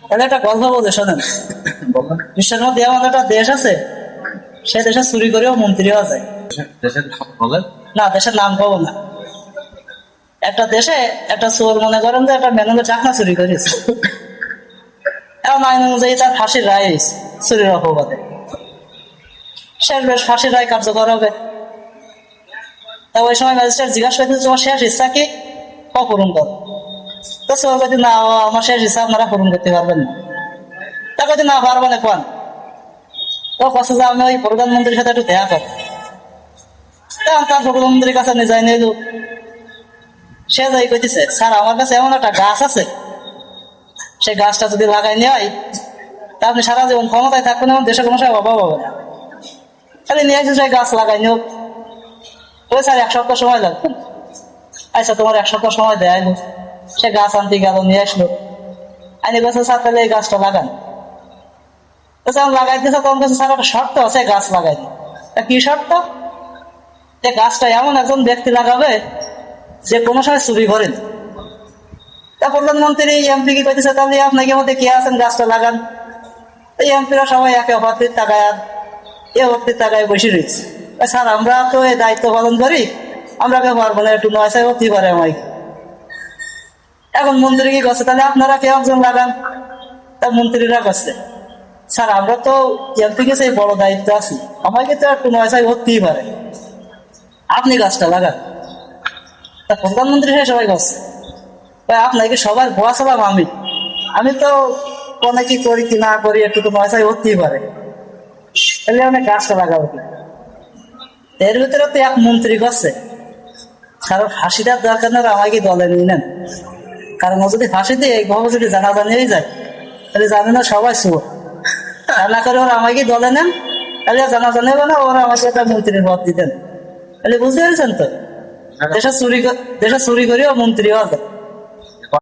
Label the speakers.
Speaker 1: তাহলে একটা গল্প বলতে শোনেন। বিশ্বের মধ্যে এমন একটা দেশ আছে, সে দেশে চুরি করেও মন্ত্রী হওয়া যায়।
Speaker 2: দেশের নাম বলেন।
Speaker 1: না, দেশের নাম কব না। একটা দেশে একটা চোর মনে করেন যে একটা মেনুকে চাকনা চুরি করেছে, এমন আইন অনুযায়ী তার ফাঁসির রায় হয়েছে চুরির অপবাদে। শেষ বেশ ফাঁসির রায় কার্যকর হবে। তা ওই সময় ম্যাজিস্ট্রেট জিজ্ঞাসা করতে, তোমার শেষ ইচ্ছা কি? পূরণ করো। তো চোর বলতে, না আমার শেষ ইচ্ছা আপনারা পূরণ করতে পারবেন না। তা কইতে, না পারবো না কোন। তো কাছে যে আমি ওই প্রধানমন্ত্রীর সাথে একটু দেখা কর। তার প্রধানমন্ত্রীর কাছে নিয়ে যাই নিয়ে সে যাই কইতেছে, স্যার আমার কাছে এমন একটা গাছ আছে, সেই গাছটা যদি লাগাই নিয়ে হয় তা আপনি সারা জীবন ক্ষমতায় থাকবেন এবং দেশের কোনো সময় অভাব হবে না। খালি নিয়ে আসে সেই গাছ লাগাই নিও। ওই স্যার 1 সপ্তাহ সময় লাগবে। আচ্ছা তোমার 1 সপ্তাহ সময় দেয়। সে গাছ আনতে গেল, নিয়ে আসলো। আইনি বলছে, স্যার তাহলে এই গাছটা লাগান। লাগাই দিয়েছে, তখন কাছে স্যার একটা শর্ত আছে গাছ লাগাই। কি শর্ত? যে গাছটা এমন একজন ব্যক্তি লাগাবে যে কোনো সময় চুরি করেন। তা প্রধানমন্ত্রী এমপি কি করতেছে, তাহলে আপনাকে মধ্যে কে আছেন গাছটা লাগান। এই এমপিরা সবাই একে অপাত্রির টাকায় আর এ অপাত্রির টাকায় বসে রয়েছে। স্যার আমরা তো এই দায়িত্ব পালন করি, আমরা কেউ পারবো না, একটু নয় চাই হতেই পারে আমায়। এখন মন্ত্রী কি করছে, তাহলে আপনারা কেউ একজন লাগান। তা মন্ত্রীরা করছে, স্যার আমরা তো এমপি কে সেই বড় দায়িত্ব আছি, আমাকে তো একটু নয় চাই হতেই পারে, আপনি গাছটা লাগান। তা প্রধানমন্ত্রী সবাই করছে, আপনাকে সবার ভুয়া চালাম আমি, আমি তো কোনো কি করি কি না করি একটু তো নয় চাই হতেই পারে, তাহলে অনেক গাছটা লাগাবো। এর ভিতরে তো এক মন্ত্রী করছে, স্যার ফাঁসিটার দরকার না, আমাকে দলে নিয়ে নেন। কারণ ও যদি ফাঁসি দিয়ে এইভাবে যদি জানাজা নিয়েই যায়, তাহলে জানে না সবাই শুভ না করে ওরা আমাকে দলে নেন, তাহলে জানাজা নেবে না, ওরা আমাকে একটা মন্ত্রীর পদ দিতেন। তাহলে বুঝতে পেরেছেন তো, দেশে চুরি করেও মন্ত্রী হওয়া যায়।